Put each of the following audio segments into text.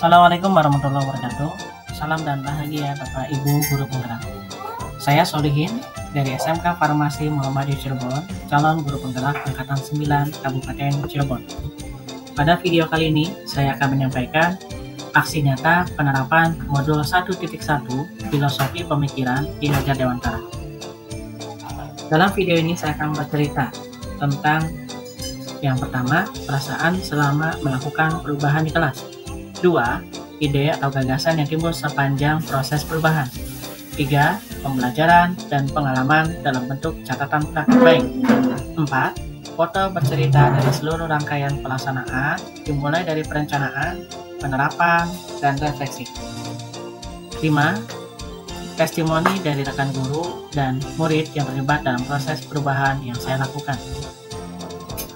Assalamualaikum warahmatullahi wabarakatuh. Salam dan bahagia Bapak Ibu Guru Penggerak. Saya Solihin dari SMK Farmasi Muhammadiyah Cirebon, calon guru penggerak angkatan 9 Kabupaten Cirebon. Pada video kali ini, saya akan menyampaikan aksi nyata penerapan modul 1.1 Filosofi Pemikiran Ki Hajar Dewantara. Dalam video ini saya akan bercerita tentang yang pertama, perasaan selama melakukan perubahan di kelas. 2. Ide atau gagasan yang timbul sepanjang proses perubahan. 3. Pembelajaran dan pengalaman dalam bentuk catatan praktik baik. 4. Foto bercerita dari seluruh rangkaian pelaksanaan dimulai dari perencanaan, penerapan, dan refleksi. 5. Testimoni dari rekan guru dan murid yang terlibat dalam proses perubahan yang saya lakukan.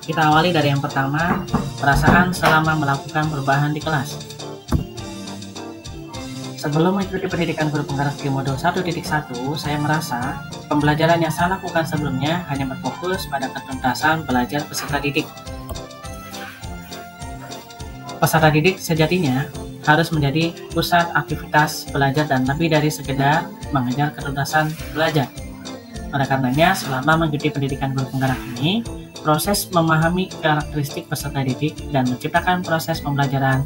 Kita awali dari yang pertama, perasaan selama melakukan perubahan di kelas. Sebelum mengikuti pendidikan guru penggerak di modul 1.1, saya merasa pembelajaran yang saya lakukan sebelumnya hanya berfokus pada ketuntasan belajar peserta didik. Peserta didik sejatinya harus menjadi pusat aktivitas belajar dan lebih dari sekedar mengejar ketuntasan belajar. Oleh karenanya, selama mengikuti pendidikan guru penggerak ini, proses memahami karakteristik peserta didik dan menciptakan proses pembelajaran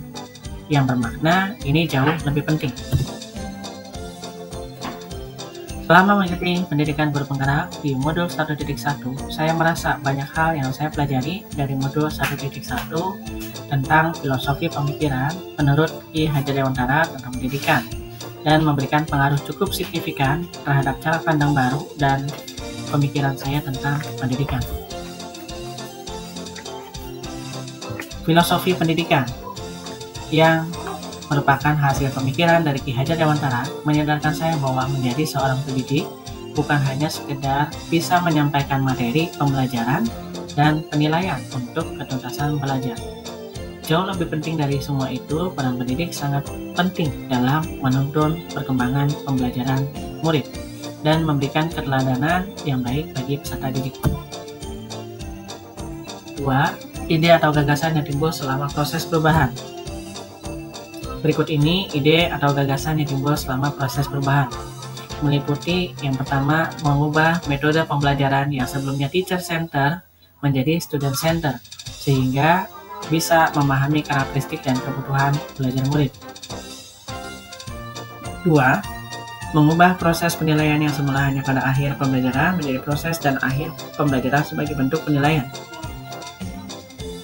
yang bermakna ini jauh lebih penting. Selama mengikuti pendidikan guru penggerak di modul 1.1, saya merasa banyak hal yang saya pelajari dari modul 1.1 tentang filosofi pemikiran menurut Ki Hajar Dewantara tentang pendidikan dan memberikan pengaruh cukup signifikan terhadap cara pandang baru dan pemikiran saya tentang pendidikan. Filosofi pendidikan yang merupakan hasil pemikiran dari Ki Hajar Dewantara menyadarkan saya bahwa menjadi seorang pendidik bukan hanya sekedar bisa menyampaikan materi pembelajaran dan penilaian untuk ketuntasan belajar. Jauh lebih penting dari semua itu, peran pendidik sangat penting dalam menuntun perkembangan pembelajaran murid dan memberikan keteladanan yang baik bagi peserta didik. 2. Ide atau gagasan yang timbul selama proses perubahan. Berikut ini ide atau gagasan yang timbul selama proses perubahan. Meliputi yang pertama, mengubah metode pembelajaran yang sebelumnya teacher center menjadi student center, sehingga bisa memahami karakteristik dan kebutuhan belajar murid. 2. Mengubah proses penilaian yang semula hanya pada akhir pembelajaran menjadi proses dan akhir pembelajaran sebagai bentuk penilaian.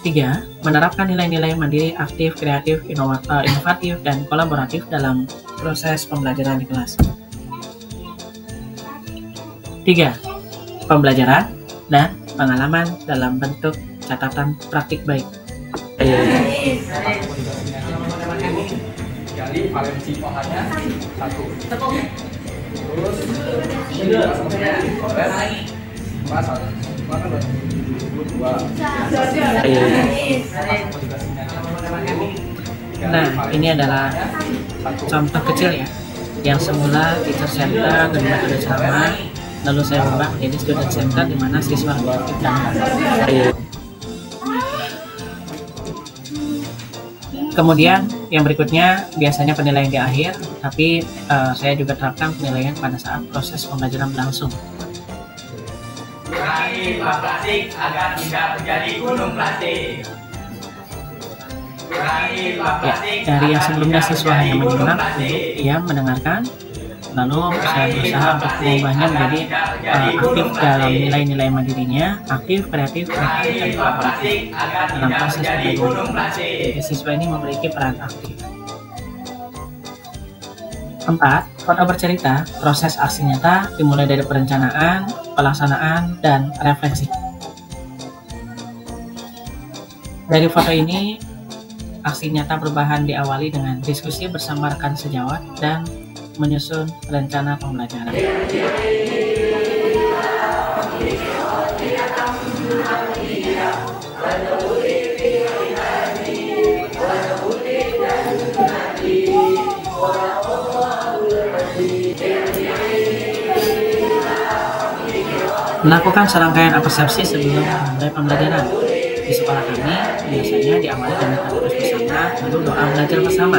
3. Menerapkan nilai-nilai mandiri, aktif, kreatif, inovatif, dan kolaboratif dalam proses pembelajaran di kelas. 3. Pembelajaran dan pengalaman dalam bentuk catatan praktik baik. Jadi valensi pahanya 1. Terus Nah, ini adalah contoh kecil ya, yang semula teacher center dengan metode sama, lalu saya ubah jadi student center di mana siswa lebih aktif dan kemudian yang berikutnya biasanya penilaian di akhir, tapi saya juga terapkan penilaian pada saat proses pembelajaran berlangsung. kurangi limbah plastik agar tidak terjadi gunung plastik. Dari yang sebelumnya siswa hanya menyimak untuk mendengarkan, lalu saya berusaha untuk mengubahnya menjadi aktif dalam nilai-nilai mandirinya, aktif, kreatif, dan kolaboratif dalam proses pembelajaran. Jadi siswa ini memiliki peran aktif. 4. Foto bercerita, proses aksi nyata dimulai dari perencanaan, pelaksanaan, dan refleksi. Dari foto ini, aksi nyata perubahan diawali dengan diskusi bersama rekan sejawat dan menyusun rencana pembelajaran. Melakukan serangkaian persepsi sebelum memulai pembelajaran. Di sekolah kami biasanya diawali dengan tugas bersama, lalu doa belajar bersama.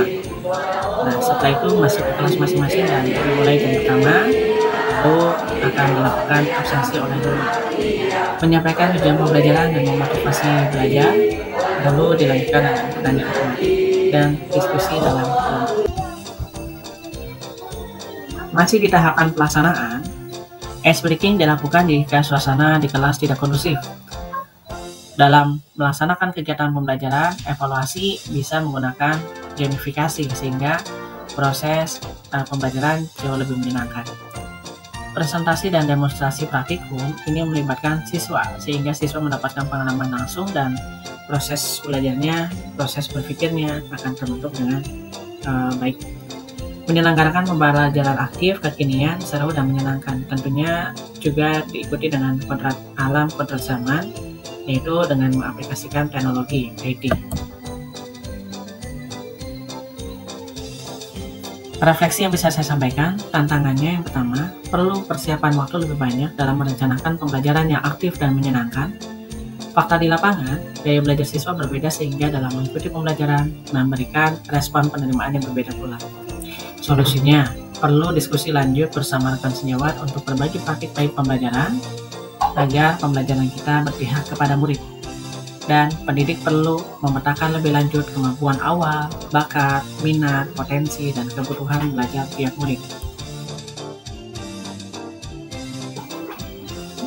Nah, setelah itu masuk ke kelas masing-masing dan dimulai jam pertama, itu akan dilakukan absensi oleh guru. Menyampaikan tujuan pembelajaran dan memotivasi belajar, lalu dilanjutkan dengan pertanyaan otomatis dan diskusi dalam kelompok. Masih di tahapan pelaksanaan, ice breaking dilakukan jika suasana di kelas tidak kondusif. Dalam melaksanakan kegiatan pembelajaran, evaluasi bisa menggunakan gamifikasi sehingga proses pembelajaran jauh lebih menyenangkan. Presentasi dan demonstrasi praktikum ini melibatkan siswa sehingga siswa mendapatkan pengalaman langsung dan proses belajarnya, proses berpikirnya akan terbentuk dengan baik. Menyelenggarakan pembelajaran aktif, kekinian, seru dan menyenangkan. Tentunya juga diikuti dengan kodrat alam, kodrat zaman, yaitu dengan mengaplikasikan teknologi IT. Refleksi yang bisa saya sampaikan, tantangannya yang pertama, perlu persiapan waktu lebih banyak dalam merencanakan pembelajaran yang aktif dan menyenangkan. Fakta di lapangan, gaya belajar siswa berbeda sehingga dalam mengikuti pembelajaran memberikan respon penerimaan yang berbeda pula. Solusinya, perlu diskusi lanjut bersama rekan sejawat untuk berbagi praktik baik pembelajaran agar pembelajaran kita berpihak kepada murid. Dan pendidik perlu memetakan lebih lanjut kemampuan awal, bakat, minat, potensi, dan kebutuhan belajar tiap murid.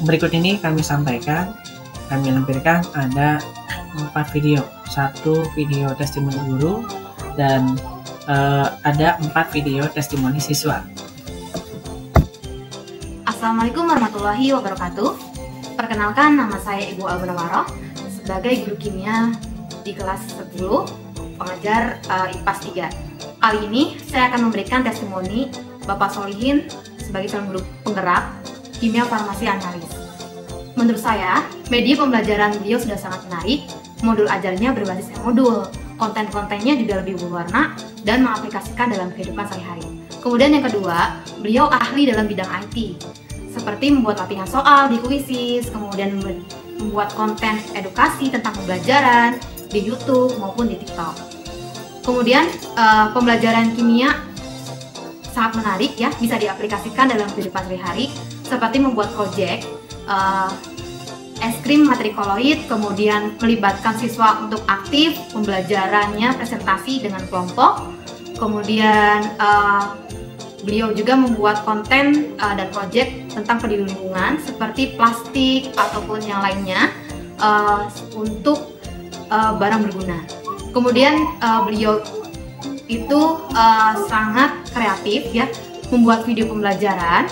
Berikut ini kami lampirkan ada 4 video. 1 video testimoni guru dan ada 4 video testimoni siswa. Assalamualaikum warahmatullahi wabarakatuh. Perkenalkan, nama saya Ibu Alberwaroh sebagai guru kimia di kelas 10, pengajar IPAS 3. Kali ini saya akan memberikan testimoni Bapak Solihin sebagai calon guru penggerak kimia farmasi analis. Menurut saya, media pembelajaran beliau sudah sangat menarik. Modul ajarnya berbasis modul, konten-kontennya juga lebih berwarna dan mengaplikasikan dalam kehidupan sehari-hari. Kemudian yang kedua, beliau ahli dalam bidang IT, seperti membuat latihan soal di kuisis, kemudian membuat konten edukasi tentang pembelajaran di YouTube maupun di TikTok. Kemudian pembelajaran kimia sangat menarik ya, bisa diaplikasikan dalam kehidupan sehari-hari seperti membuat proyek es krim materi koloid, kemudian melibatkan siswa untuk aktif pembelajarannya, presentasi dengan kelompok. Kemudian beliau juga membuat konten dan proyek tentang peduli lingkungan seperti plastik ataupun yang lainnya untuk barang berguna. Kemudian beliau itu sangat kreatif ya, membuat video pembelajaran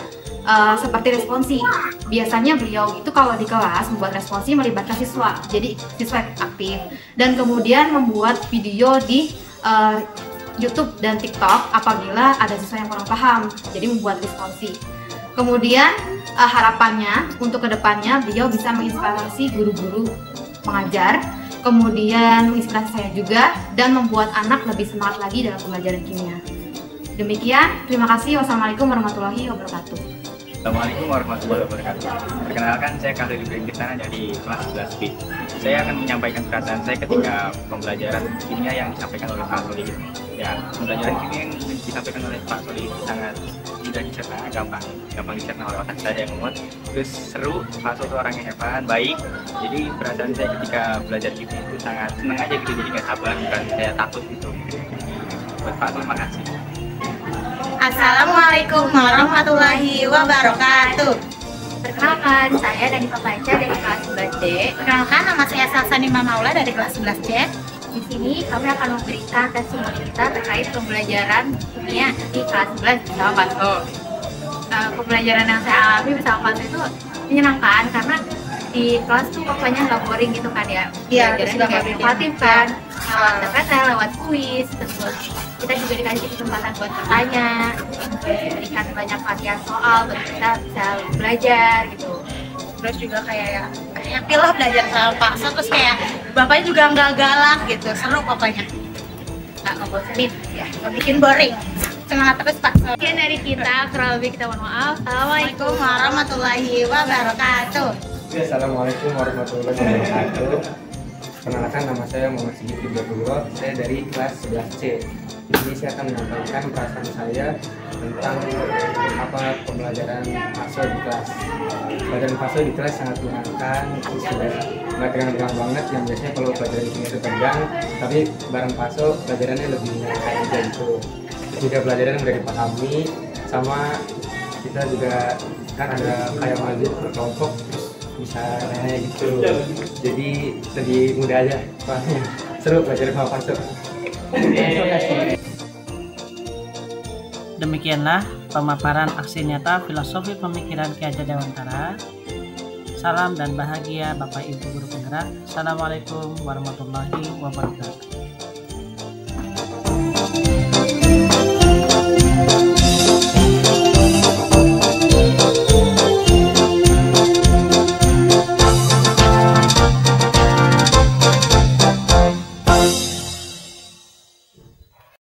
seperti responsi. Biasanya beliau itu kalau di kelas membuat responsi melibatkan siswa, jadi siswa aktif, dan kemudian membuat video di YouTube dan TikTok apabila ada siswa yang kurang paham, jadi membuat responsi. Kemudian harapannya untuk kedepannya beliau bisa menginspirasi guru-guru mengajar, kemudian menginspirasi saya juga dan membuat anak lebih semangat lagi dalam pembelajaran kimia. Demikian, terima kasih. Wassalamualaikum warahmatullahi wabarakatuh. Assalamualaikum warahmatullahi wabarakatuh. Perkenalkan, saya Khalil Ibrahim Kirtana dari kelas 11B. Saya akan menyampaikan perasaan saya ketika pembelajaran kimia yang disampaikan oleh Pak Solihin. Ya, pembelajaran kimia yang disampaikan oleh Pak Solihin sangat mudah dicerna, gampang dicerna oleh otak saya yang muat. Terus seru, Pak Solihin orang yang hebat, baik. Jadi perasaan saya ketika belajar kimia itu sangat senang aja gitu, jadi nggak sabar, bukan saya takut gitu. Buat Pak Solihin, makasih. Assalamualaikum warahmatullahi wabarakatuh. Perkenalkan, saya Dani Papaca dari kelas 11D. Perkenalkan, nama saya Salsani Mamaula dari kelas 11C. Di sini kami akan memberikan testimoni kita terkait pembelajaran kimia di kelas 11 bersama Panto. Pembelajaran yang saya alami bersama Panto itu menyenangkan karena di kelas tuh pokoknya nggak boring gitu kan ya. Iya, Pelajaran juga inovatif kan. Lewat TPT, lewat kuis, terus kita juga dikasih kesempatan buat bertanya, diberikan banyak latihan soal buat kita bisa belajar gitu. Terus juga kayak happy lah belajar sama Pak So, terus kayak bapaknya juga nggak galak gitu, seru pokoknya. Nggak ngebosenin ya, Nggak bikin boring. Semangat terus Pak So. Sekian dari kita, kurang lebih kita mohon maaf. Assalamualaikum warahmatullahi wabarakatuh. Assalamualaikum warahmatullahi wabarakatuh. Perkenalkan, nama saya Muhammad Sigit Ibadullah. Saya dari kelas 11C. Ini saya akan menyampaikan perasaan saya tentang apa pembelajaran PASO di kelas. Pelajaran PASO di kelas sangat menyenangkan, terus sudah nggak tegang-tegang banget. Yang biasanya kalau pelajaran di sini itu tegang, tapi bareng PASO pelajarannya lebih menyenangkan aja gitu. Juga pelajaran yang udah dipahami, sama kita juga kan ada kayak maju berkelompok, terus bisa nanya gitu. Jadi lebih mudah aja, soalnya seru belajar sama PASO. Demikianlah pemaparan aksi nyata filosofi pemikiran Ki Hajar Dewantara. Salam dan bahagia Bapak Ibu Guru Penggerak. Assalamualaikum warahmatullahi wabarakatuh.